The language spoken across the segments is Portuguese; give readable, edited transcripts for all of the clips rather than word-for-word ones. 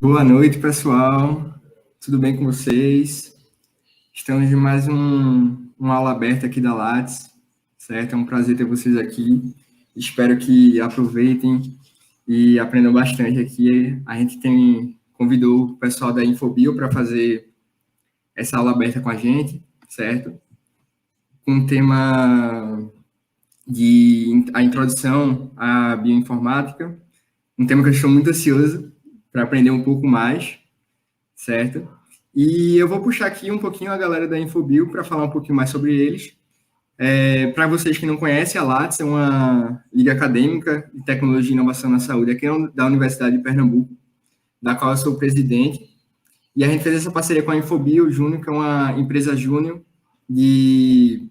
Boa noite, pessoal. Tudo bem com vocês? Estamos em mais uma aula aberta aqui da Lattes, certo? É um prazer ter vocês aqui. Espero que aproveitem e aprendam bastante aqui. A gente convidou o pessoal da Infobio para fazer essa aula aberta com a gente, certo? Com o tema de a introdução à bioinformática, um tema que eu estou muito ansioso para aprender um pouco mais, certo? E eu vou puxar aqui um pouquinho a galera da Infobio para falar um pouquinho mais sobre eles. Para vocês que não conhecem, a Lattes é uma liga acadêmica de tecnologia e inovação na saúde aqui da Universidade de Pernambuco, da qual eu sou o presidente. E a gente fez essa parceria com a Infobio Júnior, que é uma empresa júnior de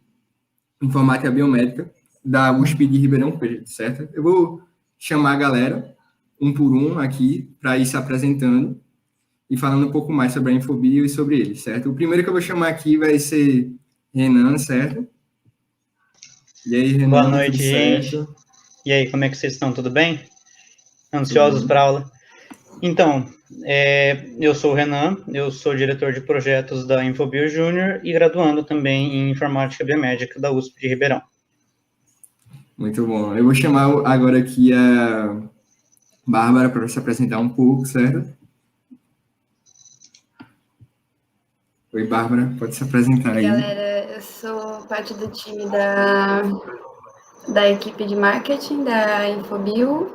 informática biomédica da USP de Ribeirão Preto, certo? Eu vou chamar a galera, um por um, aqui, para ir se apresentando e falando um pouco mais sobre a Infobio e sobre ele, certo? O primeiro que eu vou chamar aqui vai ser Renan, certo? E aí, Boa Renan, noite, tudo gente. certo? E aí, como é que vocês estão? Tudo bem? Ansiosos para a aula? Então, eu sou o Renan, eu sou diretor de projetos da Infobio Júnior e graduando também em Informática Biomédica da USP de Ribeirão. Muito bom. Eu vou chamar agora aqui a Bárbara para se apresentar um pouco, certo? Oi, Bárbara, pode se apresentar aí. Galera, eu sou parte do time da equipe de marketing da Infobio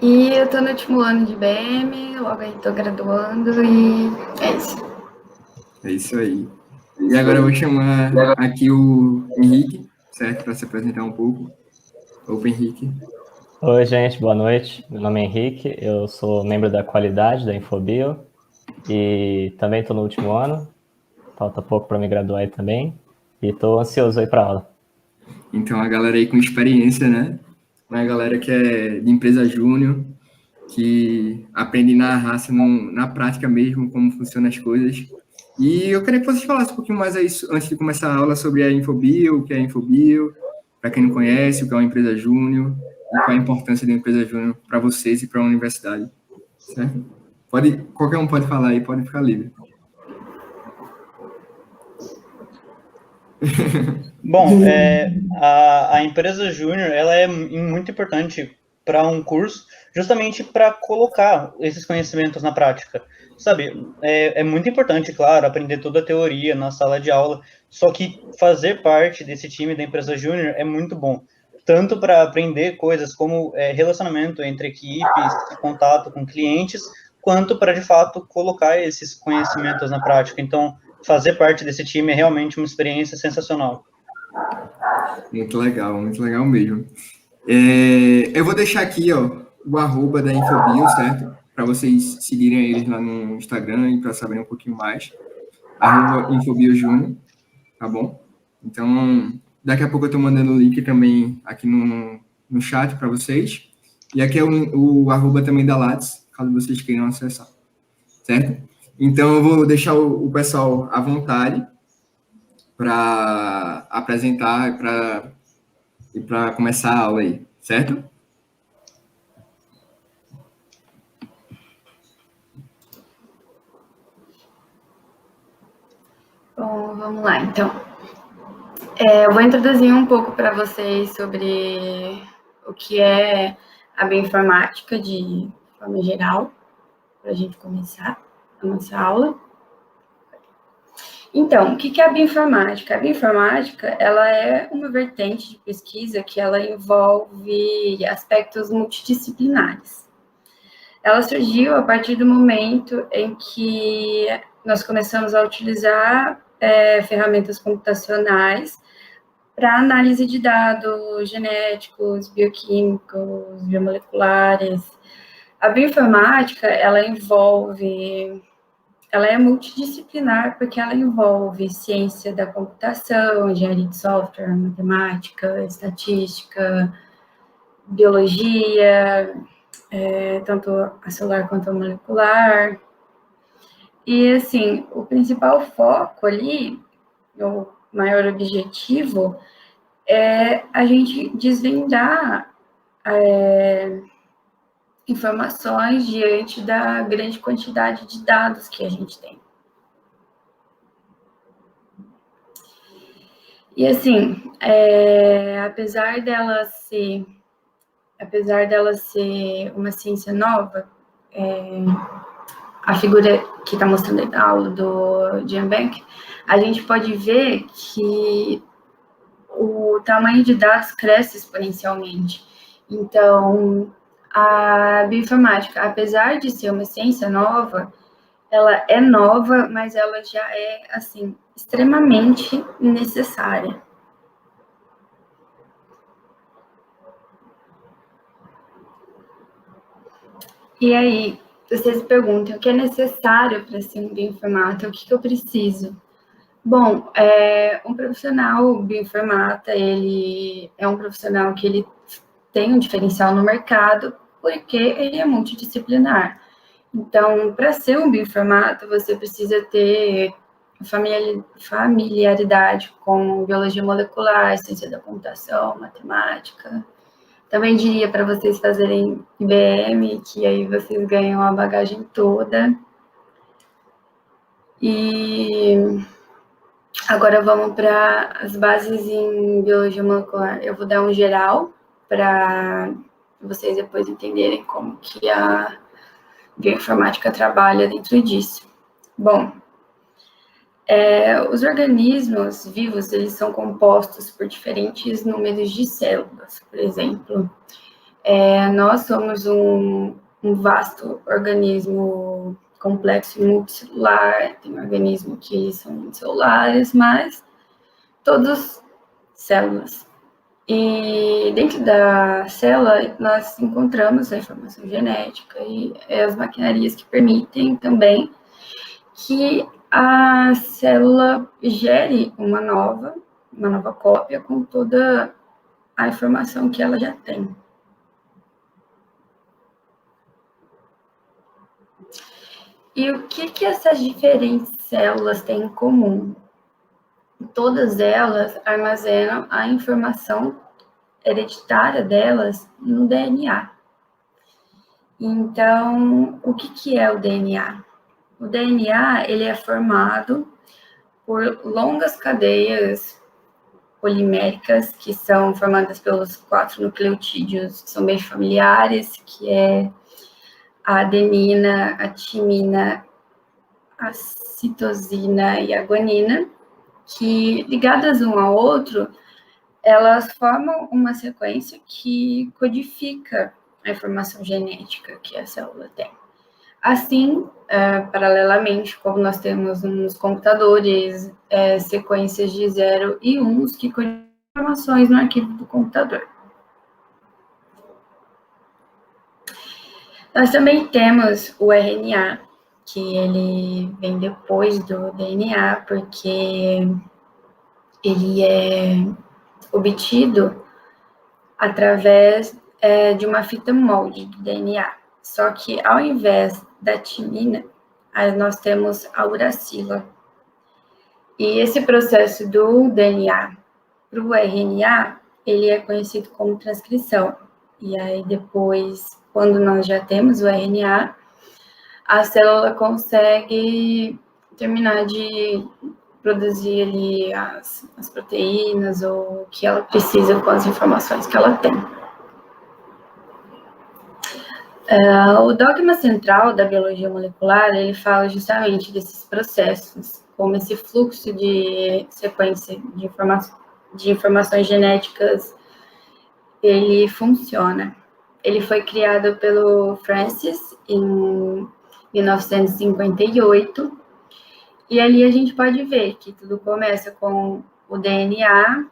e eu tô no último ano de BM, logo aí tô graduando e é isso. É isso aí. E agora eu vou chamar aqui o Henrique, certo? Para se apresentar um pouco. Opa, Henrique. Oi, gente, boa noite. Meu nome é Henrique, eu sou membro da qualidade da Infobio e também estou no último ano. Falta pouco para me graduar aí também e estou ansioso aí para a aula. Então, a galera aí com experiência, né? Uma galera que é de empresa júnior, que aprende na raça, na prática mesmo, como funcionam as coisas. E eu queria que vocês falassem um pouquinho mais aí, antes de começar a aula, sobre a Infobio, o que é a Infobio, para quem não conhece, o que é uma empresa júnior, e qual a importância da empresa júnior para vocês e para a universidade, certo? Qualquer um pode falar aí, pode ficar livre. Bom, a empresa júnior, ela é muito importante para um curso, justamente para colocar esses conhecimentos na prática. Sabe, é muito importante, claro, aprender toda a teoria na sala de aula, só que fazer parte desse time da empresa júnior é muito bom, tanto para aprender coisas como relacionamento entre equipes, contato com clientes, quanto para, de fato, colocar esses conhecimentos na prática. Então, fazer parte desse time é realmente uma experiência sensacional. Muito legal mesmo. Eu vou deixar aqui, ó, o arroba da Infobio, certo? Para vocês seguirem eles lá no Instagram e para saberem um pouquinho mais. Arroba Infobio Júnior, tá bom? Então, daqui a pouco eu tô mandando o link também aqui no chat para vocês. E aqui é o arroba também da Lattes, caso vocês queiram acessar, certo? Então, eu vou deixar o pessoal à vontade para apresentar e para começar a aula aí, certo? Bom, vamos lá, então. Eu vou introduzir um pouco para vocês sobre o que é a bioinformática de forma geral, para a gente começar a nossa aula. Então, o que é a bioinformática? A bioinformática, ela é uma vertente de pesquisa que ela envolve aspectos multidisciplinares. Ela surgiu a partir do momento em que nós começamos a utilizar ferramentas computacionais para análise de dados genéticos, bioquímicos, biomoleculares. A bioinformática, ela é multidisciplinar porque ela envolve ciência da computação, engenharia de software, matemática, estatística, biologia, tanto a celular quanto a molecular. E, assim, o principal foco ali, o maior objetivo, é a gente desvendar informações diante da grande quantidade de dados que a gente tem. E assim, apesar dela ser uma ciência nova, a figura que está mostrando a aula do Jim Bank, a gente pode ver que o tamanho de dados cresce exponencialmente. Então, a bioinformática, apesar de ser uma ciência nova, ela é nova, mas ela já é, assim, extremamente necessária. E aí, vocês perguntam, o que é necessário para ser um bioinformata? O que eu preciso? Bom, um profissional bioinformata, ele é um profissional que ele tem um diferencial no mercado, porque ele é multidisciplinar. Então, para ser um bioinformata, você precisa ter familiaridade com biologia molecular, ciência da computação, matemática. Também diria para vocês fazerem IBM, que aí vocês ganham a bagagem toda. E agora vamos para as bases em biologia molecular. Eu vou dar um geral para vocês depois entenderem como que a bioinformática trabalha dentro disso. Bom, os organismos vivos, eles são compostos por diferentes números de células. Por exemplo, nós somos um vasto organismo complexo e multicelular, tem organismos que são unicelulares, mas todos células. E dentro da célula, nós encontramos a informação genética e as maquinarias que permitem também que a célula gere uma nova cópia com toda a informação que ela já tem. E o que essas diferentes células têm em comum? Todas elas armazenam a informação hereditária delas no DNA. Então, o que é o DNA? O DNA, ele é formado por longas cadeias poliméricas, que são formadas pelos 4 nucleotídeos, que são bem familiares, que é a adenina, a timina, a citosina e a guanina, que, ligadas um ao outro, elas formam uma sequência que codifica a informação genética que a célula tem. Assim, paralelamente, como nós temos nos computadores sequências de 0 e 1 que codificam informações no arquivo do computador. Nós também temos o RNA, que ele vem depois do DNA, porque ele é obtido através de uma fita molde do DNA. Só que, ao invés da timina, nós temos a uracila. E esse processo do DNA para o RNA, ele é conhecido como transcrição. E aí, depois, quando nós já temos o RNA, a célula consegue terminar de produzir ali as proteínas ou o que ela precisa com as informações que ela tem. O dogma central da biologia molecular, ele fala justamente desses processos, como esse fluxo de sequência de informações genéticas, ele funciona. Ele foi criado pelo Francis em 1958, e ali a gente pode ver que tudo começa com o DNA,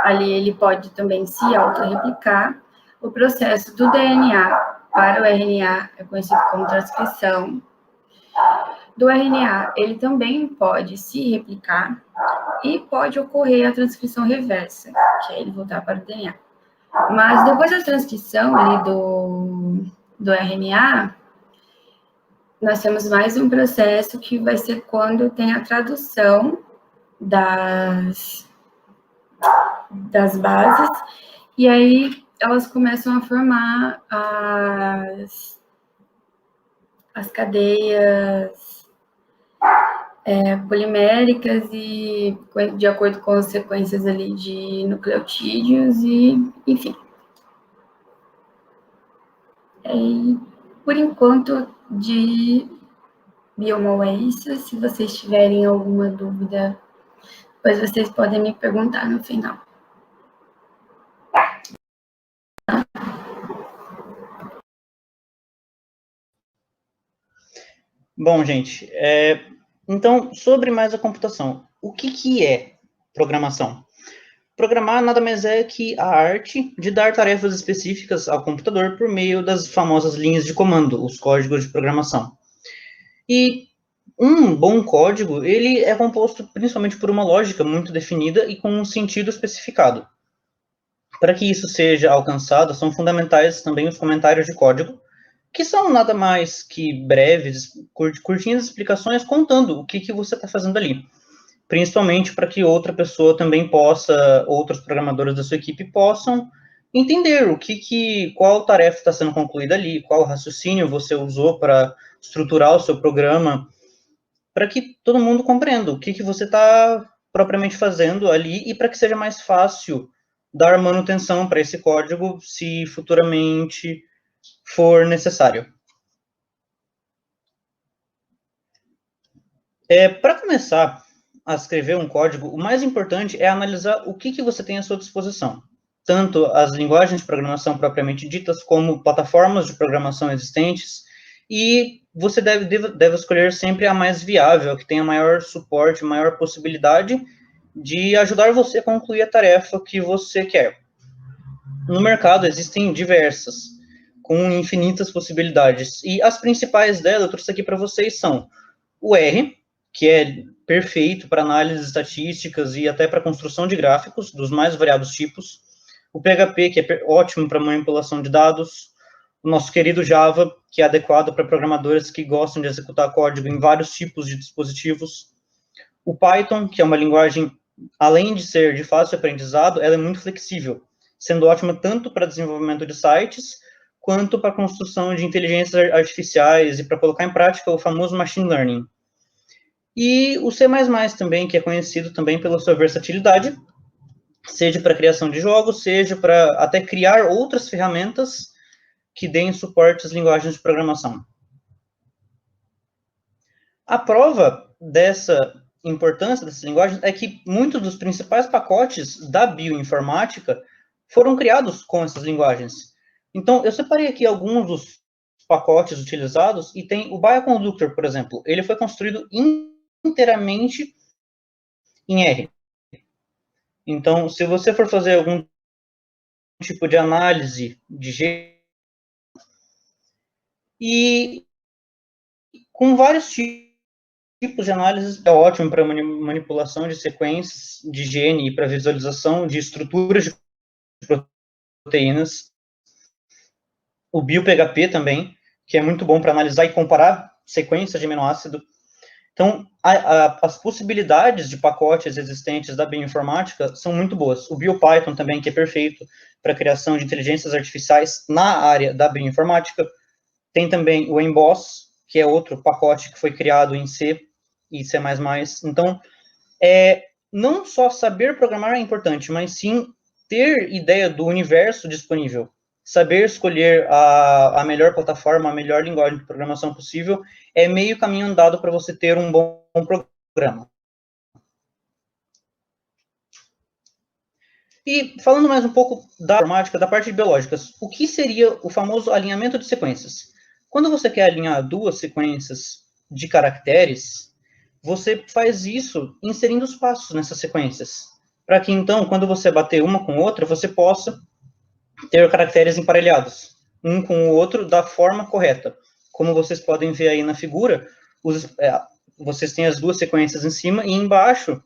ali ele pode também se autorreplicar. O processo do DNA para o RNA é conhecido como transcrição. Do RNA, ele também pode se replicar e pode ocorrer a transcrição reversa, que é ele voltar para o DNA. Mas depois da transcrição ali do RNA, nós temos mais um processo que vai ser quando tem a tradução das bases, e aí elas começam a formar as cadeias poliméricas e de acordo com as sequências ali de nucleotídeos e, enfim. E, por enquanto, de Biomal é isso. Se vocês tiverem alguma dúvida, depois vocês podem me perguntar no final. Bom, gente, então, sobre mais a computação, o que é programação? Programar nada mais é que a arte de dar tarefas específicas ao computador por meio das famosas linhas de comando, os códigos de programação. E um bom código, ele é composto principalmente por uma lógica muito definida e com um sentido especificado. Para que isso seja alcançado, são fundamentais também os comentários de código, que são nada mais que breves, curtinhas explicações contando o que você está fazendo ali. Principalmente para que outra pessoa também possa, outros programadores da sua equipe possam entender qual tarefa está sendo concluída ali, qual raciocínio você usou para estruturar o seu programa, para que todo mundo compreenda o que você está propriamente fazendo ali e para que seja mais fácil dar manutenção para esse código se futuramente for necessário. Para começar a escrever um código, o mais importante é analisar o que você tem à sua disposição. Tanto as linguagens de programação propriamente ditas, como plataformas de programação existentes, e você deve escolher sempre a mais viável, a que tenha maior suporte, maior possibilidade de ajudar você a concluir a tarefa que você quer. No mercado existem diversas, com infinitas possibilidades, e as principais delas, eu trouxe aqui para vocês, são o R, que é perfeito para análises estatísticas e até para construção de gráficos dos mais variados tipos, o PHP, que é ótimo para manipulação de dados, o nosso querido Java, que é adequado para programadores que gostam de executar código em vários tipos de dispositivos, o Python, que é uma linguagem, além de ser de fácil aprendizado, ela é muito flexível, sendo ótima tanto para desenvolvimento de sites, quanto para a construção de inteligências artificiais e para colocar em prática o famoso machine learning. E o C++ também, que é conhecido também pela sua versatilidade, seja para criação de jogos, seja para até criar outras ferramentas que deem suporte às linguagens de programação. A prova dessa importância dessas linguagens é que muitos dos principais pacotes da bioinformática foram criados com essas linguagens. Então, eu separei aqui alguns dos pacotes utilizados, e tem o Bioconductor, por exemplo. Ele foi construído inteiramente em R. Então, se você for fazer algum tipo de análise de gene, e com vários tipos de análise, é ótimo para manipulação de sequências de gene e para visualização de estruturas de proteínas. O BioPHP também, que é muito bom para analisar e comparar sequências de aminoácido. Então, as possibilidades de pacotes existentes da bioinformática são muito boas. O BioPython também, que é perfeito para a criação de inteligências artificiais na área da bioinformática. Tem também o Emboss, que é outro pacote que foi criado em C e C++. Então, não só saber programar é importante, mas sim ter ideia do universo disponível. Saber escolher a melhor plataforma, a melhor linguagem de programação possível, é meio caminho andado para você ter um bom programa. E falando mais um pouco da informática, da parte de biológicas, o que seria o famoso alinhamento de sequências? Quando você quer alinhar duas sequências de caracteres, você faz isso inserindo os passos nessas sequências, para que então, quando você bater uma com outra, você possa ter caracteres emparelhados, um com o outro da forma correta. Como vocês podem ver aí na figura, vocês têm as duas sequências em cima, e embaixo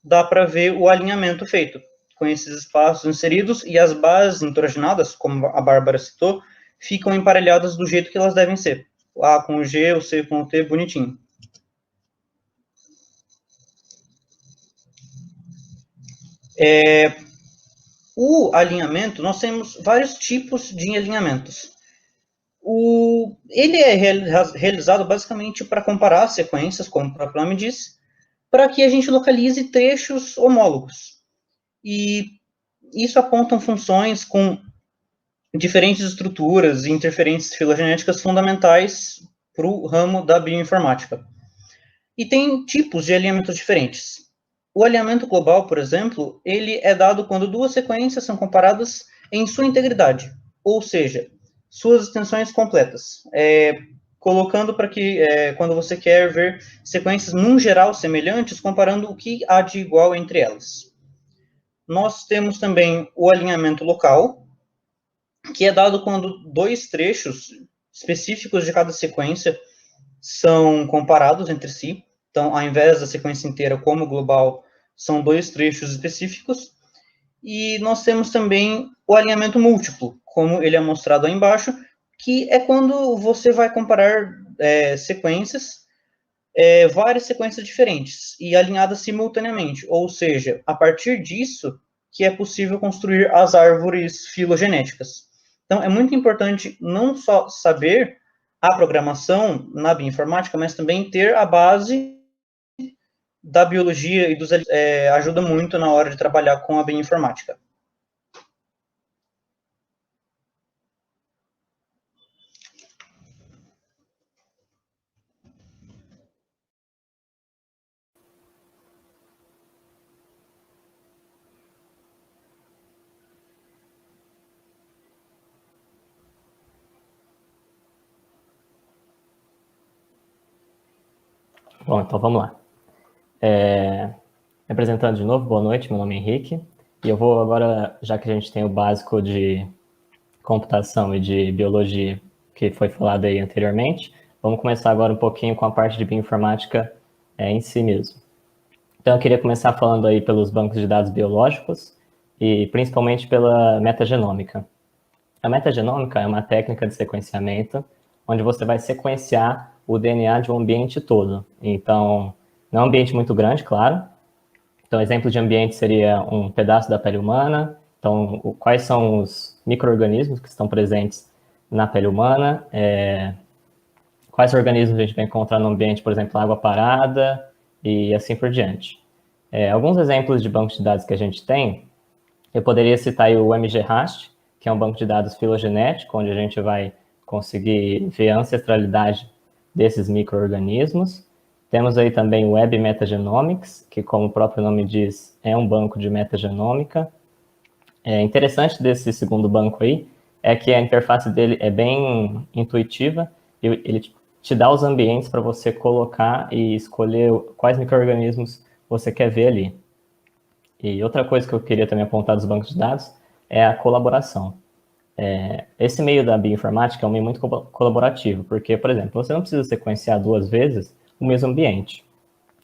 dá para ver o alinhamento feito, com esses espaços inseridos, e as bases nitrogenadas, como a Bárbara citou, ficam emparelhadas do jeito que elas devem ser. O A com o G, o C com o T, bonitinho. O alinhamento, nós temos vários tipos de alinhamentos. Ele é realizado basicamente para comparar sequências, como o próprio nome diz, para que a gente localize trechos homólogos. E isso apontam funções com diferentes estruturas e interferências filogenéticas fundamentais para o ramo da bioinformática. E tem tipos de alinhamentos diferentes. O alinhamento global, por exemplo, ele é dado quando duas sequências são comparadas em sua integridade, ou seja, suas extensões completas, colocando para que, quando você quer ver sequências, num geral, semelhantes, comparando o que há de igual entre elas. Nós temos também o alinhamento local, que é dado quando dois trechos específicos de cada sequência são comparados entre si. Então, ao invés da sequência inteira como global, são dois trechos específicos. E nós temos também o alinhamento múltiplo, como ele é mostrado aí embaixo, que é quando você vai comparar sequências, várias sequências diferentes, e alinhadas simultaneamente. Ou seja, a partir disso que é possível construir as árvores filogenéticas. Então, é muito importante não só saber a programação na bioinformática, mas também ter a base da biologia e dos ajuda muito na hora de trabalhar com a bioinformática. Bom, então vamos lá. Me apresentando de novo, boa noite, meu nome é Henrique, e eu vou agora, já que a gente tem o básico de computação e de biologia que foi falado aí anteriormente, vamos começar agora um pouquinho com a parte de bioinformática em si mesmo. Então eu queria começar falando aí pelos bancos de dados biológicos e principalmente pela metagenômica. A metagenômica é uma técnica de sequenciamento onde você vai sequenciar o DNA de um ambiente todo. Então, não é um ambiente muito grande, claro. Então, exemplo de ambiente seria um pedaço da pele humana. Então, quais são os micro-organismos que estão presentes na pele humana? Quais organismos a gente vai encontrar no ambiente, por exemplo, água parada e assim por diante. Alguns exemplos de bancos de dados que a gente tem, eu poderia citar aí o MGRAST, que é um banco de dados filogenético, onde a gente vai conseguir ver a ancestralidade desses micro-organismos. Temos aí também o Web Metagenomics, que, como o próprio nome diz, é um banco de metagenômica. Interessante desse segundo banco aí é que a interface dele é bem intuitiva, e ele te dá os ambientes para você colocar e escolher quais micro-organismos você quer ver ali. E outra coisa que eu queria também apontar dos bancos de dados é a colaboração. Esse meio da bioinformática é um meio muito colaborativo, porque, por exemplo, você não precisa sequenciar duas vezes o mesmo ambiente,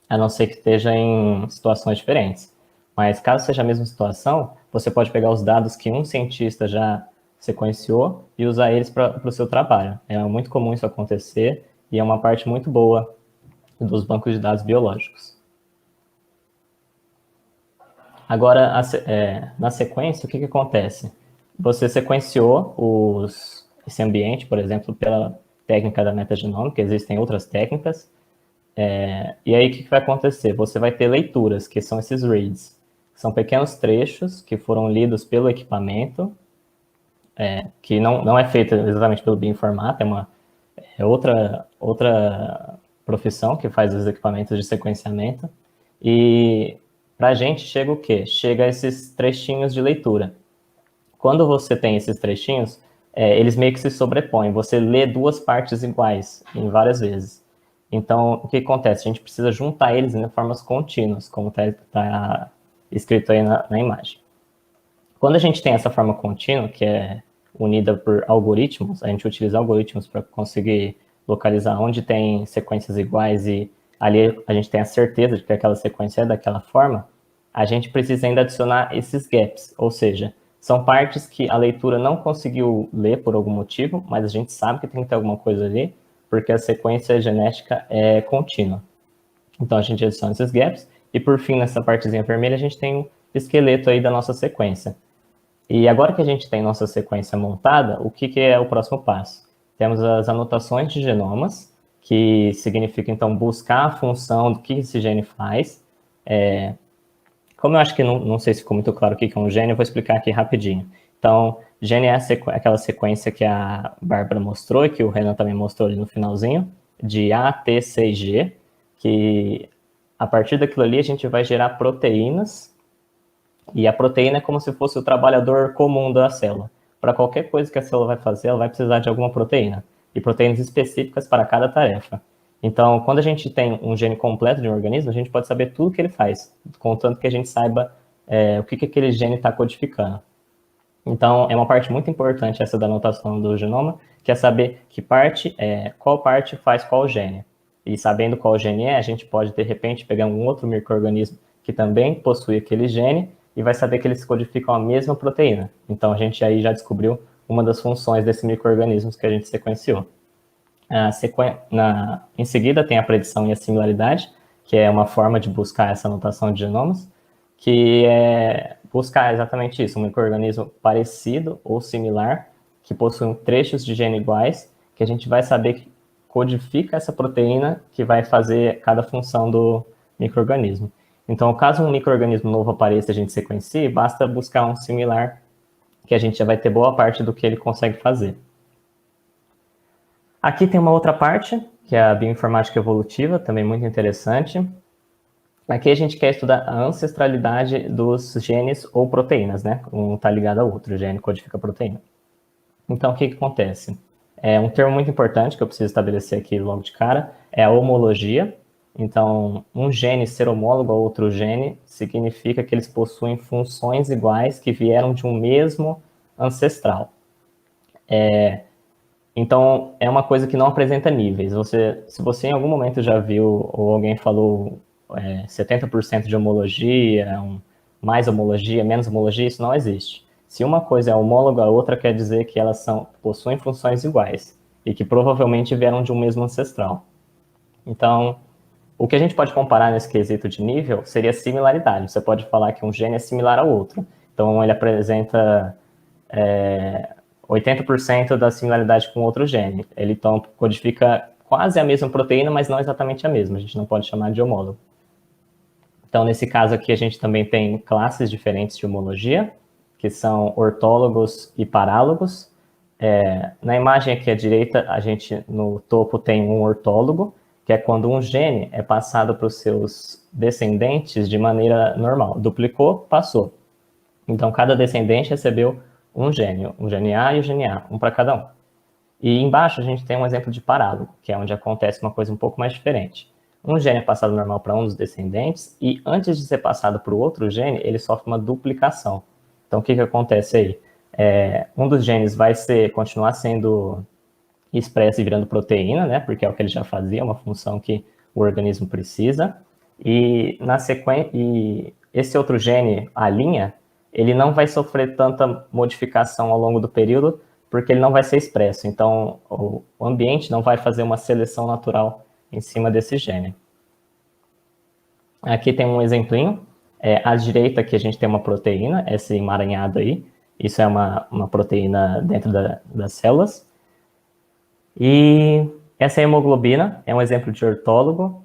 a não ser que esteja em situações diferentes. Mas caso seja a mesma situação, você pode pegar os dados que um cientista já sequenciou e usar eles para o seu trabalho. É muito comum isso acontecer e é uma parte muito boa dos bancos de dados biológicos. Agora, na sequência, o que acontece? Você sequenciou esse ambiente, por exemplo, pela técnica da metagenômica, existem outras técnicas, e aí o que vai acontecer? Você vai ter leituras, que são esses reads. São pequenos trechos que foram lidos pelo equipamento, que não é feito exatamente pelo bioinformata, é outra profissão que faz os equipamentos de sequenciamento. E para a gente chega o quê? Chega esses trechinhos de leitura. Quando você tem esses trechinhos, eles meio que se sobrepõem. Você lê duas partes iguais em várias vezes. Então, o que acontece? A gente precisa juntar eles em formas contínuas, como está escrito aí na imagem. Quando a gente tem essa forma contínua, que é unida por algoritmos, a gente utiliza algoritmos para conseguir localizar onde tem sequências iguais e ali a gente tem a certeza de que aquela sequência é daquela forma, a gente precisa ainda adicionar esses gaps, ou seja, são partes que a leitura não conseguiu ler por algum motivo, mas a gente sabe que tem que ter alguma coisa ali, porque a sequência genética é contínua. Então, a gente adiciona esses gaps, e por fim, nessa partezinha vermelha, a gente tem o esqueleto aí da nossa sequência. E agora que a gente tem nossa sequência montada, o que é o próximo passo? Temos as anotações de genomas, que significa, então, buscar a função do que esse gene faz. Como eu acho que não sei se ficou muito claro o que é um gene, eu vou explicar aqui rapidinho. Então, gene é aquela sequência que a Bárbara mostrou e que o Renan também mostrou ali no finalzinho, de A, T, C e G, que a partir daquilo ali a gente vai gerar proteínas, e a proteína é como se fosse o trabalhador comum da célula. Para qualquer coisa que a célula vai fazer, ela vai precisar de alguma proteína, e proteínas específicas para cada tarefa. Então, quando a gente tem um gene completo de um organismo, a gente pode saber tudo que ele faz, contanto que a gente saiba o que aquele gene está codificando. Então, é uma parte muito importante essa da anotação do genoma, que é saber qual parte faz qual gene. E sabendo qual gene é, a gente pode, de repente, pegar um outro micro-organismo que também possui aquele gene e vai saber que eles codificam a mesma proteína. Então, a gente aí já descobriu uma das funções desses micro-organismos que a gente sequenciou. Em seguida, tem a predição e a similaridade, que é uma forma de buscar essa anotação de genomas, que é buscar exatamente isso, um micro-organismo parecido ou similar, que possui trechos de gene iguais, que a gente vai saber que codifica essa proteína que vai fazer cada função do micro-organismo. Então, caso um micro-organismo novo apareça e a gente sequencie, basta buscar um similar, que a gente já vai ter boa parte do que ele consegue fazer. Aqui tem uma outra parte, que é a bioinformática evolutiva, também muito interessante. Aqui a gente quer estudar a ancestralidade dos genes ou proteínas, né? Um está ligado ao outro, o gene codifica a proteína. Então, o que acontece? Um termo muito importante que eu preciso estabelecer aqui logo de cara é a homologia. Então, um gene ser homólogo a outro gene significa que eles possuem funções iguais que vieram de um mesmo ancestral. Então, é uma coisa que não apresenta níveis. Se você em algum momento já viu ou alguém falou 70% de homologia, mais homologia, menos homologia, isso não existe. Se uma coisa é homóloga, a outra quer dizer que elas possuem funções iguais e que provavelmente vieram de um mesmo ancestral. Então, o que a gente pode comparar nesse quesito de nível seria similaridade. Você pode falar que um gene é similar ao outro. Então, ele apresenta 80% da similaridade com outro gene. Ele, então, codifica quase a mesma proteína, mas não exatamente a mesma. A gente não pode chamar de homólogo. Então, nesse caso aqui, a gente também tem classes diferentes de homologia, que são ortólogos e parálogos. Na imagem aqui à direita, a gente, no topo, tem um ortólogo, que é quando um gene é passado para os seus descendentes de maneira normal. Duplicou, passou. Então, cada descendente recebeu um gene A e o gene A, um para cada um. E embaixo a gente tem um exemplo de parálogo, que é onde acontece uma coisa um pouco mais diferente. Um gene é passado normal para um dos descendentes e antes de ser passado para o outro gene, ele sofre uma duplicação. Então, o que acontece aí? Um dos genes vai continuar sendo expresso e virando proteína, né? Porque é o que ele já fazia, uma função que o organismo precisa. E na sequência, esse outro gene, a linha, ele não vai sofrer tanta modificação ao longo do período, porque ele não vai ser expresso. Então, o ambiente não vai fazer uma seleção natural em cima desse gene. Aqui tem um exemplinho. À direita aqui a gente tem uma proteína, esse emaranhado aí. Isso é uma proteína dentro das células. E essa hemoglobina é um exemplo de ortólogo,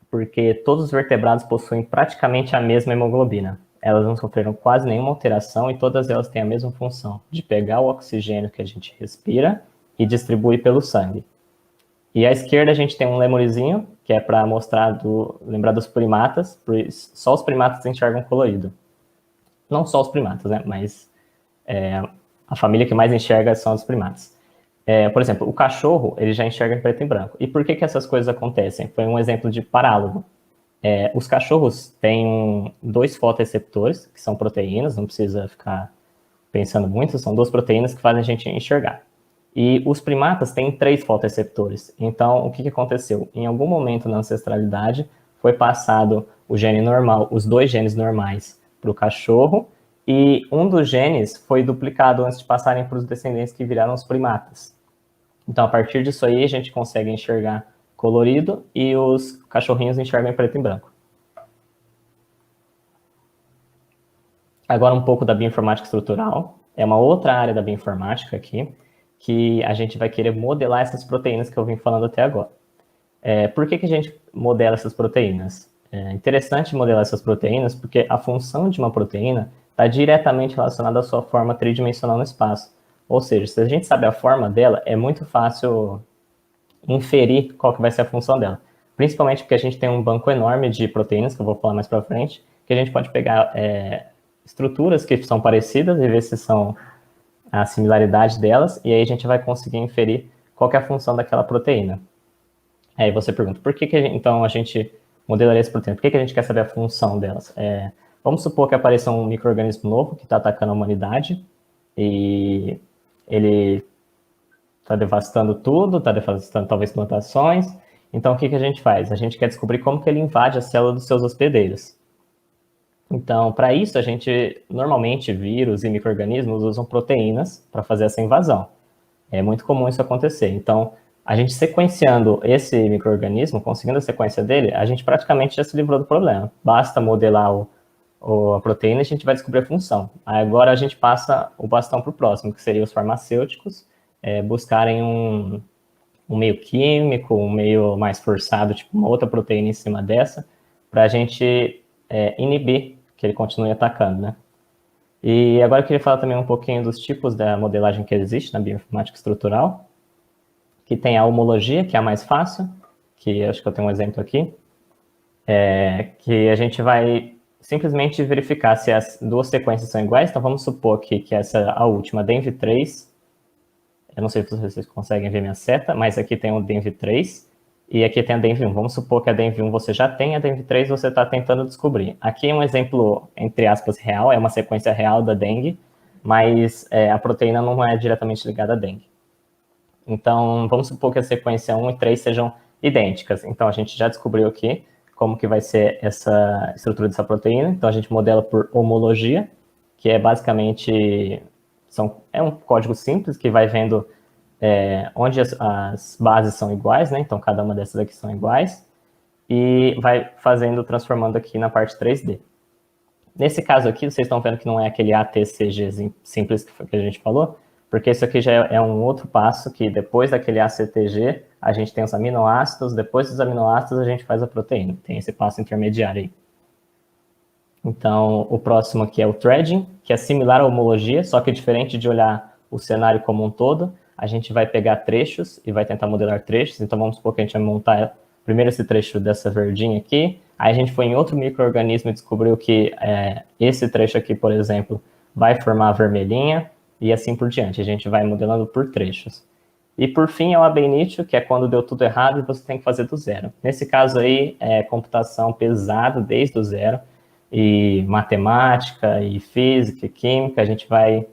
porque todos os vertebrados possuem praticamente a mesma hemoglobina. Elas não sofreram quase nenhuma alteração e todas elas têm a mesma função, de pegar o oxigênio que a gente respira e distribuir pelo sangue. E à esquerda a gente tem um lemurizinho, que é para lembrar dos primatas, só os primatas enxergam colorido. Não só os primatas, né? Mas a família que mais enxerga são os primatas. Por exemplo, o cachorro, ele já enxerga em preto e branco. E por que essas coisas acontecem? Foi um exemplo de parálogo. Os cachorros têm 2 fotoreceptores, que são proteínas, não precisa ficar pensando muito, são 2 proteínas que fazem a gente enxergar. E os primatas têm 3 fotoreceptores. Então, o que aconteceu? Em algum momento na ancestralidade, foi passado o gene normal, os 2 genes normais, para o cachorro, e um dos genes foi duplicado antes de passarem para os descendentes que viraram os primatas. Então, a partir disso aí, a gente consegue enxergar colorido e os cachorrinhos enxergam em preto e branco. Agora um pouco da bioinformática estrutural. É uma outra área da bioinformática aqui, que a gente vai querer modelar essas proteínas que eu vim falando até agora. Por que a gente modela essas proteínas? É interessante modelar essas proteínas porque a função de uma proteína está diretamente relacionada à sua forma tridimensional no espaço. Ou seja, se a gente sabe a forma dela, é muito fácil inferir qual que vai ser a função dela. Principalmente porque a gente tem um banco enorme de proteínas, que eu vou falar mais para frente, que a gente pode pegar estruturas que são parecidas e ver se são a similaridade delas, e aí a gente vai conseguir inferir qual que é a função daquela proteína. Aí você pergunta, por que então a gente modelaria essa proteína? Por que a gente quer saber a função delas? Vamos supor que apareça um micro-organismo novo que está atacando a humanidade, e ele está devastando tudo, está devastando talvez plantações. Então o que a gente faz? A gente quer descobrir como que ele invade a célula dos seus hospedeiros. Então, para isso, a gente, normalmente, vírus e micro-organismos usam proteínas para fazer essa invasão. É muito comum isso acontecer. Então, a gente sequenciando esse micro-organismo, conseguindo a sequência dele, a gente praticamente já se livrou do problema. Basta modelar a proteína e a gente vai descobrir a função. Agora a gente passa o bastão para o próximo, que seria os farmacêuticos buscarem um meio químico, um meio mais forçado, tipo uma outra proteína em cima dessa, para a gente inibir que ele continue atacando, né? E agora eu queria falar também um pouquinho dos tipos da modelagem que existe na bioinformática estrutural, que tem a homologia, que é a mais fácil, que acho que eu tenho um exemplo aqui, que a gente vai simplesmente verificar se as duas sequências são iguais. Então vamos supor que essa a última, DENV3, eu não sei se vocês conseguem ver minha seta, mas aqui tem o DENV3, e aqui tem a DENV1. Vamos supor que a DENV1 você já tem, a DENV3 você está tentando descobrir. Aqui é um exemplo, entre aspas, real, é uma sequência real da dengue, mas a proteína não é diretamente ligada à dengue. Então, vamos supor que a sequência 1 e 3 sejam idênticas. Então, a gente já descobriu aqui como que vai ser essa estrutura dessa proteína. Então, a gente modela por homologia, que é basicamente é um código simples que vai vendo onde as bases são iguais, né? Então, cada uma dessas aqui são iguais, e vai transformando aqui na parte 3D. Nesse caso aqui, vocês estão vendo que não é aquele ATCG simples que a gente falou, porque isso aqui já é um outro passo, que depois daquele ACTG, a gente tem os aminoácidos, depois dos aminoácidos a gente faz a proteína. Tem esse passo intermediário aí. Então, o próximo aqui é o threading, que é similar à homologia, só que diferente de olhar o cenário como um todo, a gente vai pegar trechos e vai tentar modelar trechos. Então, vamos supor que a gente vai montar primeiro esse trecho dessa verdinha aqui, aí a gente foi em outro micro-organismo e descobriu que esse trecho aqui, por exemplo, vai formar a vermelhinha, e assim por diante. A gente vai modelando por trechos. E por fim é o ab initio, que é quando deu tudo errado e você tem que fazer do zero. Nesse caso aí, é computação pesada desde o zero, e matemática, e física, e química, a gente vai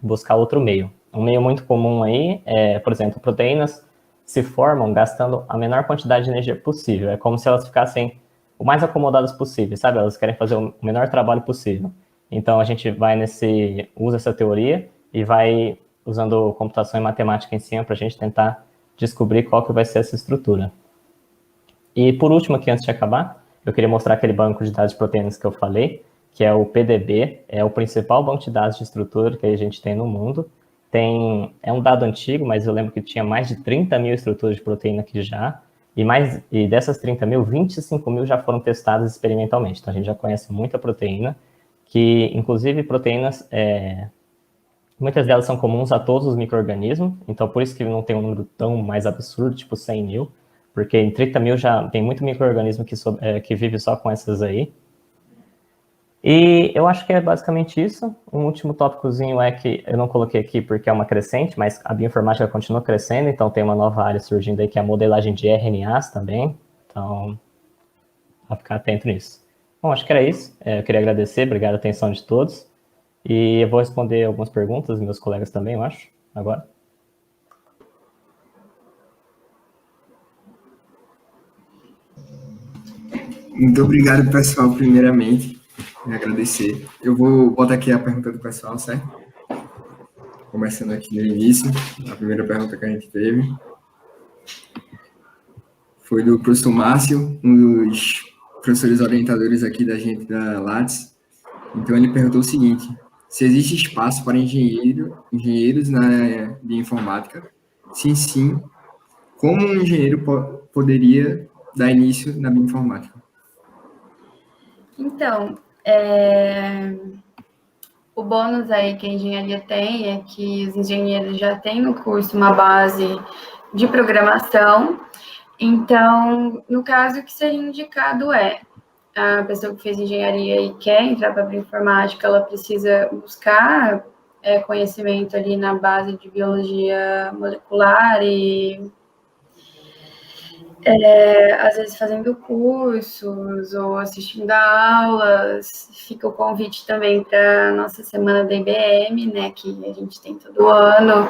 buscar outro meio. Um meio muito comum aí por exemplo, proteínas se formam gastando a menor quantidade de energia possível. É como se elas ficassem o mais acomodadas possível, sabe? Elas querem fazer o menor trabalho possível. Então, a gente vai usa essa teoria e vai usando computação e matemática em cima para a gente tentar descobrir qual que vai ser essa estrutura. E por último, aqui antes de acabar, eu queria mostrar aquele banco de dados de proteínas que eu falei, que é o PDB, é o principal banco de dados de estrutura que a gente tem no mundo. É um dado antigo, mas eu lembro que tinha mais de 30 mil estruturas de proteína aqui já, e dessas 30 mil, 25 mil já foram testadas experimentalmente. Então, a gente já conhece muita proteína, que, inclusive, proteínas, muitas delas são comuns a todos os micro-organismos, então por isso que não tem um número tão mais absurdo, tipo 100 mil, porque em 30 mil já tem muito micro-organismo que vive só com essas aí. E eu acho que é basicamente isso. Um último tópicozinho é que eu não coloquei aqui porque é uma crescente, mas a bioinformática continua crescendo, então tem uma nova área surgindo aí que é a modelagem de RNAs também, então, vou ficar atento nisso. Bom, acho que era isso. Eu queria agradecer, obrigado a atenção de todos. E eu vou responder algumas perguntas, meus colegas também, eu acho, agora. Muito obrigado, pessoal, primeiramente. Agradecer. Eu vou botar aqui a pergunta do pessoal, certo? Começando aqui no início, a primeira pergunta que a gente teve foi do professor Márcio, um dos professores orientadores aqui da gente da Lattes. Então, ele perguntou o seguinte: se existe espaço para engenheiros na bioinformática? Sim, sim. Como um engenheiro poderia dar início na bioinformática? Então, o bônus aí que a engenharia tem é que os engenheiros já têm no curso uma base de programação. Então, no caso, o que seria indicado é a pessoa que fez engenharia e quer entrar para a bioinformática, ela precisa buscar conhecimento ali na base de biologia molecular e às vezes fazendo cursos ou assistindo a aulas. Fica o convite também para a nossa semana da IBM, né, que a gente tem todo ano,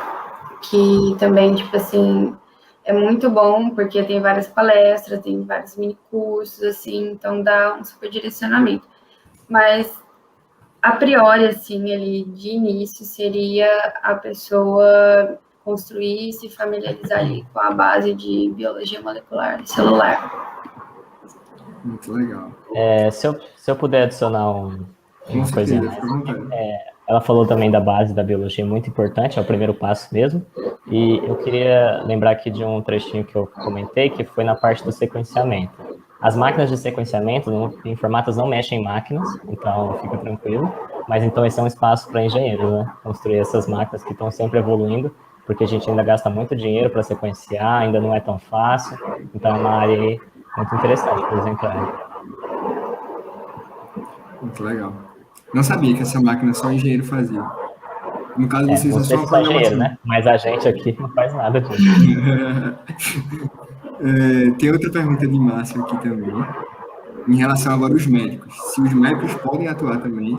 que também, tipo assim, é muito bom, porque tem várias palestras, tem vários mini cursos, assim, então dá um super direcionamento. Mas, a priori, assim, ali, de início, seria a pessoa construir e se familiarizar ali com a base de biologia molecular celular. Muito legal. Se eu puder adicionar Com uma coisinha certeza, mais. fica à vontade. Ela falou também da base da biologia, muito importante, é o primeiro passo mesmo. E eu queria lembrar aqui de um trechinho que eu comentei, que foi na parte do sequenciamento. As máquinas de sequenciamento, informatas não mexem em máquinas, então fica tranquilo. Mas então esse é um espaço para engenheiros, né? Construir essas máquinas que estão sempre evoluindo, porque a gente ainda gasta muito dinheiro para sequenciar, ainda não é tão fácil. Então é uma área aí muito interessante para eles entrarem. Muito legal. Não sabia que essa máquina só engenheiro fazia. No caso, vocês é Vocês só que uma são engenheiros, programação. né? Mas a gente aqui não faz nada disso. Tem outra pergunta de Márcio aqui também, em relação agora aos médicos. Se os médicos podem atuar também,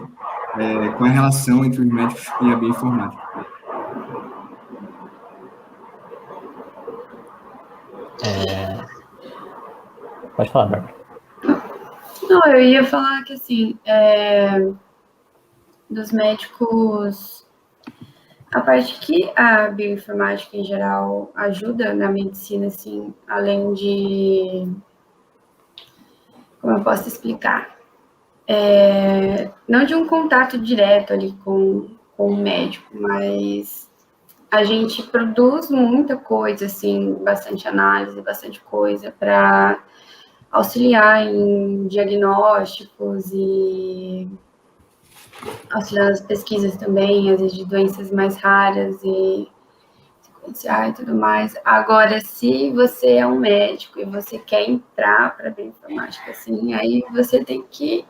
qual é a relação entre os médicos e a bioinformática? Pode falar, Bárbara. Não, eu ia falar que, assim, dos médicos, a parte que a bioinformática, em geral, ajuda na medicina, assim, além de... Como eu posso explicar? Não de um contato direto ali com o médico, mas a gente produz muita coisa, assim, bastante análise, bastante coisa para auxiliar em diagnósticos e auxiliar nas pesquisas também, às vezes de doenças mais raras e sequenciar e tudo mais. Agora, se você é um médico e você quer entrar para a bioinformática, assim, aí você tem que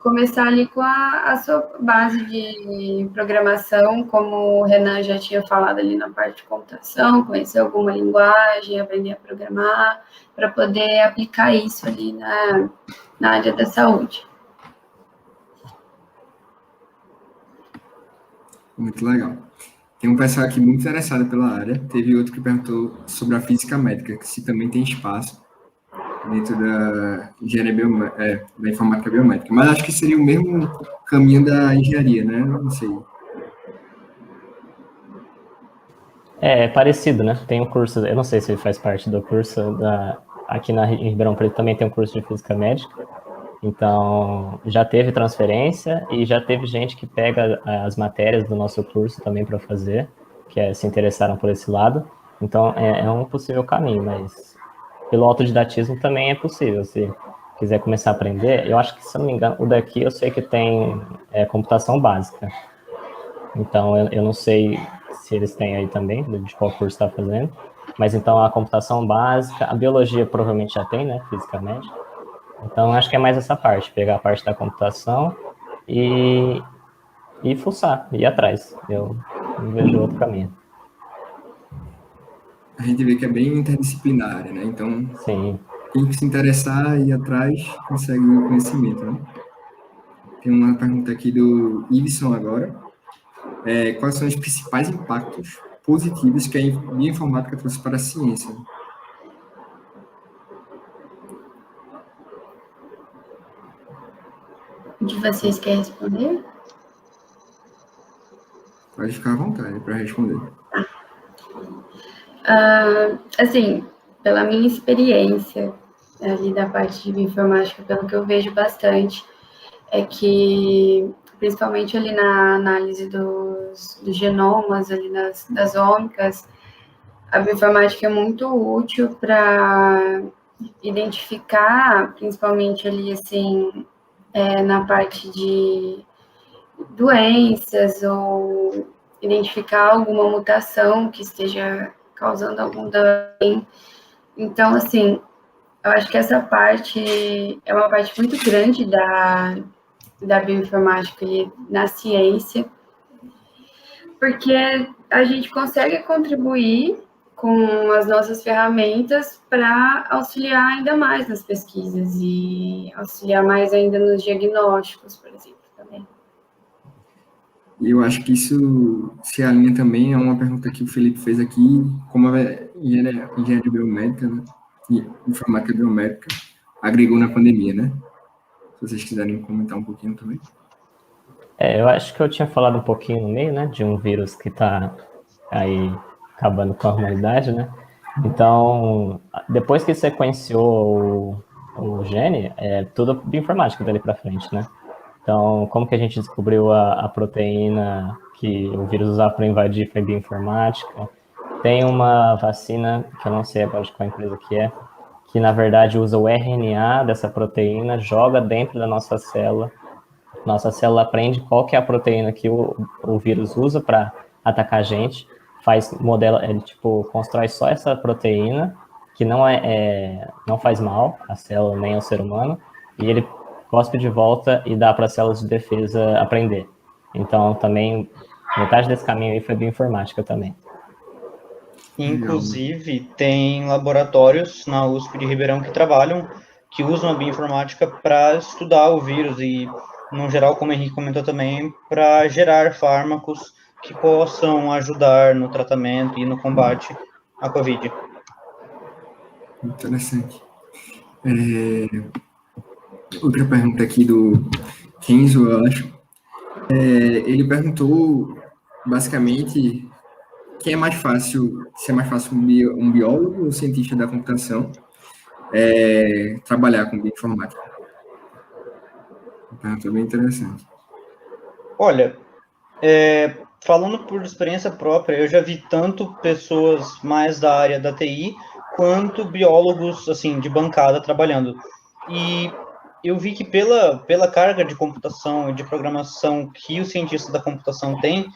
começar ali com a sua base de programação, como o Renan já tinha falado ali na parte de computação, conhecer alguma linguagem, aprender a programar, para poder aplicar isso ali na área da saúde. Muito legal. Tem um pessoal aqui muito interessado pela área. Teve outro que perguntou sobre a física médica, que se também tem espaço dentro da engenharia da informática biomédica. Mas acho que seria o mesmo caminho da engenharia, né? Não sei. É parecido, né? Tem um curso, eu não sei se ele faz parte do curso aqui em Ribeirão Preto também tem um curso de física médica. Então, já teve transferência e já teve gente que pega as matérias do nosso curso também para fazer, que se interessaram por esse lado. Então, é um possível caminho, mas pelo autodidatismo também é possível. Se quiser começar a aprender, eu acho que, se eu não me engano, o daqui eu sei que tem computação básica. Então, eu não sei se eles têm aí também, de qual curso está fazendo. Mas, então, a computação básica, a biologia provavelmente já tem, né? Física médica. Então, acho que é mais essa parte, pegar a parte da computação e fuçar, ir atrás. Eu não vejo outro caminho. A gente vê que é bem interdisciplinar, né? Então, Sim. quem se interessar e ir atrás consegue o conhecimento, né? Tem uma pergunta aqui do Ibson agora. Quais são os principais impactos positivos que a bioinformática trouxe para a ciência? De vocês quer responder? Pode ficar à vontade para responder. Assim, pela minha experiência ali da parte de bioinformática, pelo que eu vejo bastante, é que, principalmente ali na análise dos genomas, ali das ômicas, a bioinformática é muito útil para identificar, principalmente ali, assim, na parte de doenças ou identificar alguma mutação que esteja causando algum dano. Então, assim, eu acho que essa parte é uma parte muito grande da bioinformática ali na ciência, porque a gente consegue contribuir com as nossas ferramentas para auxiliar ainda mais nas pesquisas e auxiliar mais ainda nos diagnósticos, por exemplo, também. E eu acho que isso se alinha também a uma pergunta que o Felipe fez aqui, como a engenharia biomédica, né? E informática biomédica agregou na pandemia, né? Se vocês quiserem comentar um pouquinho também. Eu acho que eu tinha falado um pouquinho no meio, né, de um vírus que está aí acabando com a humanidade, né? Então, depois que sequenciou o gene, é tudo bioinformática dali para frente, né? Então, como que a gente descobriu a proteína que o vírus usava para invadir foi bioinformática. Tem uma vacina, que eu não sei agora de qual empresa que na verdade usa o RNA dessa proteína, joga dentro da nossa célula. Nossa célula aprende qual que é a proteína que o vírus usa para atacar a gente, ele tipo, constrói só essa proteína, que não faz mal à célula nem ao ser humano, e ele cospe de volta e dá para as células de defesa aprender. Então, também, metade desse caminho aí foi bioinformática também. Inclusive, tem laboratórios na USP de Ribeirão que usam a bioinformática para estudar o vírus e, no geral, como o Henrique comentou também, para gerar fármacos que possam ajudar no tratamento e no combate à Covid. Interessante. Outra pergunta aqui do Kenzo, eu acho. Ele perguntou, basicamente, se é mais fácil um biólogo ou um cientista da computação trabalhar com bioinformática. Uma pergunta bem interessante. Olha, falando por experiência própria, eu já vi tanto pessoas mais da área da TI, quanto biólogos, assim, de bancada trabalhando. E eu vi que pela carga de computação e de programação que o cientista da computação tem,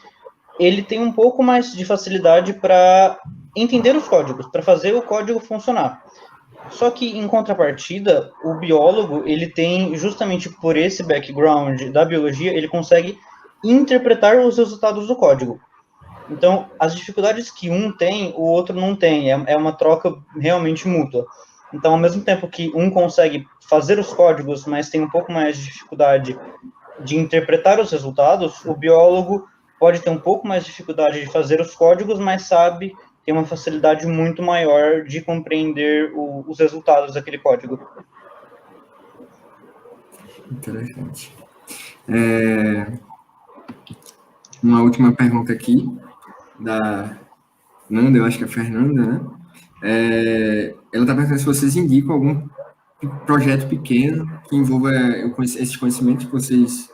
ele tem um pouco mais de facilidade para entender os códigos, para fazer o código funcionar. Só que, em contrapartida, o biólogo, ele tem, justamente por esse background da biologia, ele consegue interpretar os resultados do código. Então, as dificuldades que um tem, o outro não tem. É uma troca realmente mútua. Então, ao mesmo tempo que um consegue fazer os códigos, mas tem um pouco mais de dificuldade de interpretar os resultados, o biólogo pode ter um pouco mais de dificuldade de fazer os códigos, mas tem uma facilidade muito maior de compreender os resultados daquele código. Interessante. Uma última pergunta aqui, da Fernanda, eu acho que é a Fernanda, né? Ela está perguntando se vocês indicam algum projeto pequeno que envolva esses conhecimentos que vocês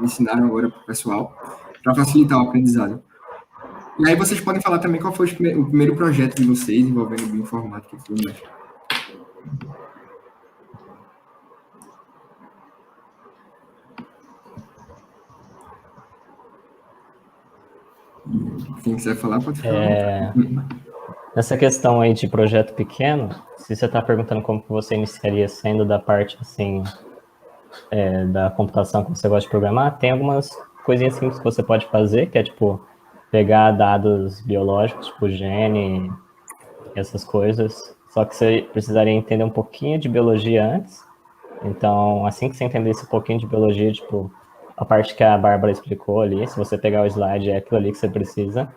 ensinaram agora para o pessoal, para facilitar o aprendizado. E aí vocês podem falar também qual foi o primeiro projeto de vocês envolvendo bioinformática e tudo mais. Quem quiser falar, pode falar. Nessa questão aí de projeto pequeno, se você está perguntando como que você iniciaria saindo da parte, assim, da computação que você gosta de programar, tem algumas coisinhas simples que você pode fazer, que é, tipo, pegar dados biológicos, tipo gene, essas coisas, só que você precisaria entender um pouquinho de biologia antes. Então, assim que você entender esse pouquinho de biologia, tipo, a parte que a Bárbara explicou ali, se você pegar o slide, é aquilo ali que você precisa.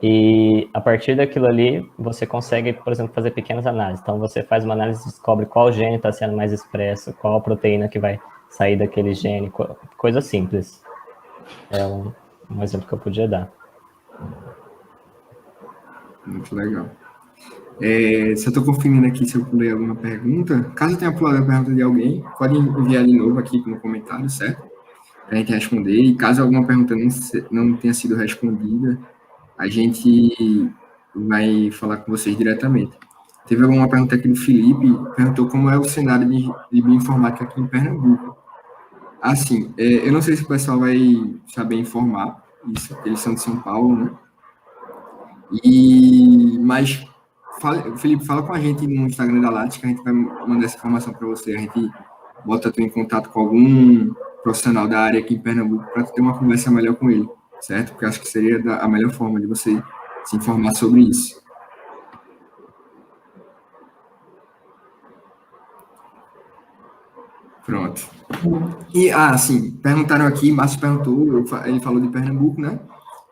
E a partir daquilo ali, você consegue, por exemplo, fazer pequenas análises. Então, você faz uma análise e descobre qual gene está sendo mais expresso, qual a proteína que vai sair daquele gene, coisa simples. É um exemplo que eu podia dar. Muito legal. Só estou confirmando aqui se eu pulei alguma pergunta. Caso eu tenha pulado a pergunta de alguém, pode enviar de novo aqui no comentário, certo? Para a gente responder. E caso alguma pergunta não tenha sido respondida, a gente vai falar com vocês diretamente. Teve alguma pergunta aqui do Felipe, perguntou como é o cenário de bioinformática aqui em Pernambuco. Assim, eu não sei se o pessoal vai saber informar isso, porque eles são de São Paulo, né? Mas, Felipe, fala com a gente no Instagram da Lattes, que a gente vai mandar essa informação para você. A gente bota tu em contato com algum profissional da área aqui em Pernambuco para ter uma conversa melhor com ele, certo? Porque eu acho que seria a melhor forma de você se informar sobre isso. Pronto. E, sim, perguntaram aqui, Márcio perguntou, ele falou de Pernambuco, né?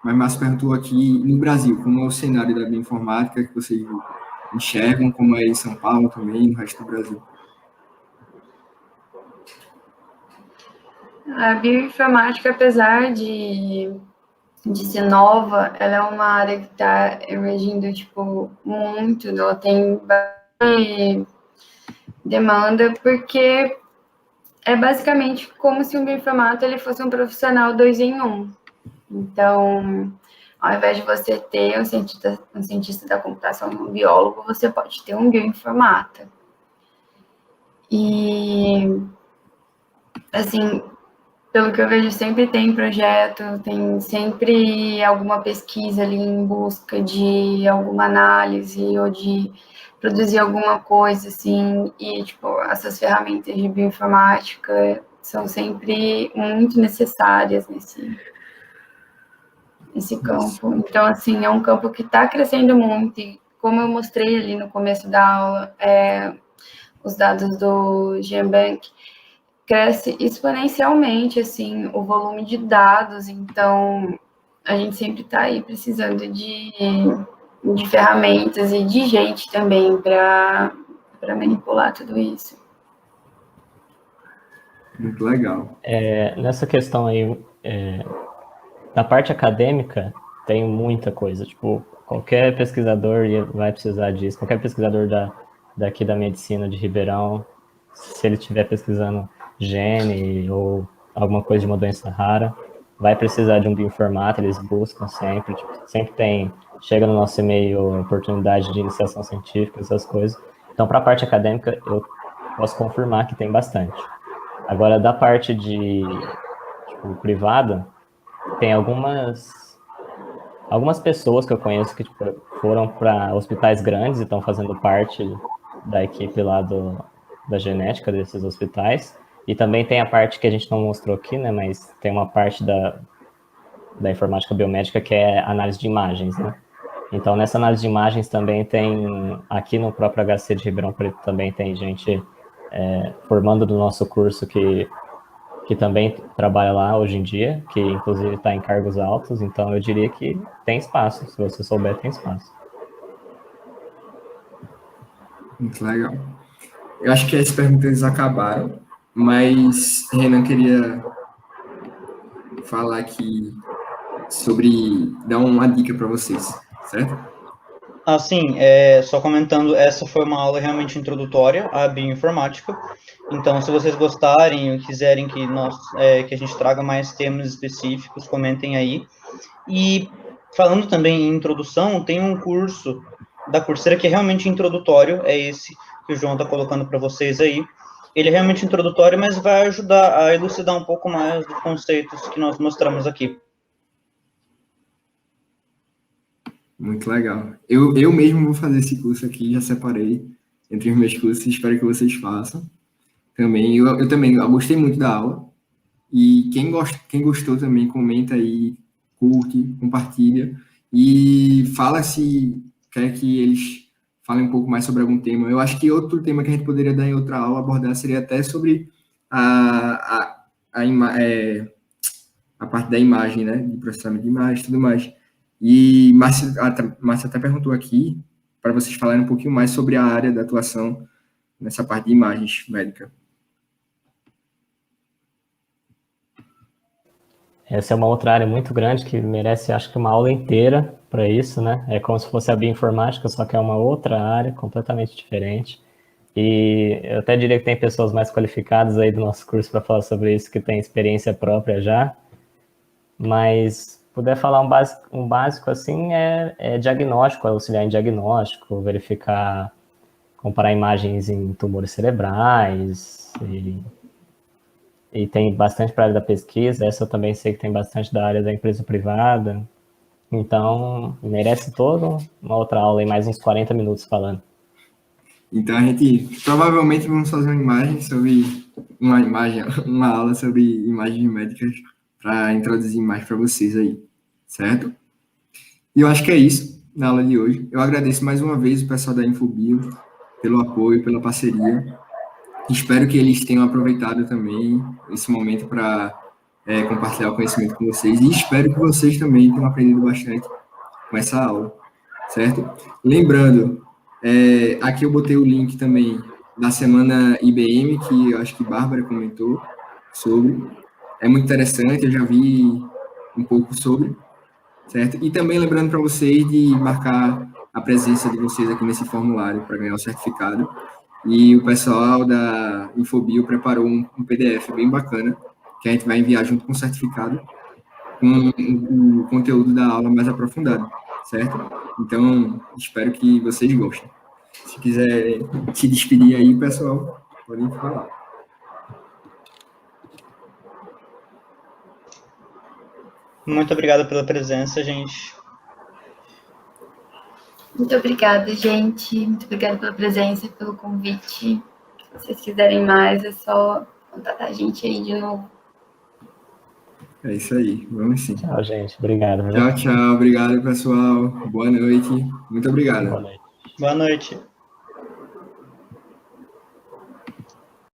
Mas Márcio perguntou aqui no Brasil, como é o cenário da bioinformática que vocês enxergam, como é em São Paulo também, no resto do Brasil. A bioinformática, apesar de ser nova, ela é uma área que está emergindo, tipo, muito, ela tem bastante demanda, porque é basicamente como se um bioinformático ele fosse um profissional 2 em 1. Então, ao invés de você ter um cientista da computação, um biólogo, você pode ter um bioinformata. E, assim, pelo que eu vejo, sempre tem projeto, tem sempre alguma pesquisa ali em busca de alguma análise ou de produzir alguma coisa, assim, e, tipo, essas ferramentas de bioinformática são sempre muito necessárias nesse campo. Então, assim, é um campo que está crescendo muito, e como eu mostrei ali no começo da aula, os dados do GenBank, cresce exponencialmente, assim, o volume de dados, então a gente sempre está aí precisando de ferramentas e de gente também para manipular tudo isso. Muito legal. Nessa questão aí, na parte acadêmica, tem muita coisa. Tipo, qualquer pesquisador vai precisar disso. Qualquer pesquisador daqui da medicina de Ribeirão, se ele estiver pesquisando gene ou alguma coisa de uma doença rara, vai precisar de um bioinformata, eles buscam sempre. Tipo, sempre chega no nosso e-mail oportunidade de iniciação científica, essas coisas. Então, para a parte acadêmica, eu posso confirmar que tem bastante. Agora, da parte privada, tem algumas pessoas que eu conheço que foram para hospitais grandes e estão fazendo parte da equipe lá da genética desses hospitais. E também tem a parte que a gente não mostrou aqui, né? Mas tem uma parte da informática biomédica que é análise de imagens, né? Então, nessa análise de imagens também tem, aqui no próprio HC de Ribeirão Preto também tem gente formando do nosso curso que também trabalha lá hoje em dia, que inclusive está em cargos altos, então eu diria que tem espaço, se você souber, tem espaço. Muito legal. Eu acho que as perguntas acabaram, mas Renan queria falar aqui dar uma dica para vocês, certo? Sim, só comentando, essa foi uma aula realmente introdutória à bioinformática. Então, se vocês gostarem ou quiserem que a gente traga mais temas específicos, comentem aí. E falando também em introdução, tem um curso da Coursera que é realmente introdutório, é esse que o João está colocando para vocês aí. Ele é realmente introdutório, mas vai ajudar a elucidar um pouco mais dos conceitos que nós mostramos aqui. Muito legal. Eu mesmo vou fazer esse curso aqui, já separei entre os meus cursos, espero que vocês façam. Também, eu também gostei muito da aula. E quem gostou também, comenta aí, curte, compartilha. E fala se quer que eles falem um pouco mais sobre algum tema. Eu acho que outro tema que a gente poderia dar em outra aula, abordar, seria até sobre a parte da imagem, né? De processamento de imagem e tudo mais. E Márcia até perguntou aqui para vocês falarem um pouquinho mais sobre a área da atuação nessa parte de imagens médicas. Essa é uma outra área muito grande que merece, acho que, uma aula inteira para isso, né? É como se fosse a bioinformática, só que é uma outra área completamente diferente. E eu até diria que tem pessoas mais qualificadas aí do nosso curso para falar sobre isso, que têm experiência própria já. Mas puder falar um básico assim é diagnóstico, auxiliar em diagnóstico, verificar, comparar imagens em tumores cerebrais, e tem bastante para a área da pesquisa. Essa eu também sei que tem bastante da área da empresa privada. Então, merece toda uma outra aula e mais uns 40 minutos falando. Então a gente provavelmente vamos fazer uma aula sobre imagens médicas para introduzir mais para vocês aí, certo? E eu acho que é isso na aula de hoje. Eu agradeço mais uma vez o pessoal da Infobio pelo apoio, pela parceria. Espero que eles tenham aproveitado também esse momento para compartilhar o conhecimento com vocês e espero que vocês também tenham aprendido bastante com essa aula, certo? Lembrando, aqui eu botei o link também da semana IBM, que eu acho que Bárbara comentou sobre. É muito interessante, eu já vi um pouco sobre, certo? E também lembrando para vocês de marcar a presença de vocês aqui nesse formulário para ganhar o certificado. E o pessoal da Infobio preparou um PDF bem bacana, que a gente vai enviar junto com o certificado, com o conteúdo da aula mais aprofundado, certo? Então, espero que vocês gostem. Se quiser se despedir aí, pessoal, podem falar. Muito obrigado pela presença, gente. Muito obrigada, gente. Muito obrigada pela presença e pelo convite. Se vocês quiserem mais, é só contatar a gente aí de novo. É isso aí, vamos sim. Tchau, gente. Obrigado. Viu? Tchau, tchau. Obrigado, pessoal. Boa noite. Muito obrigado. Boa noite. Boa noite.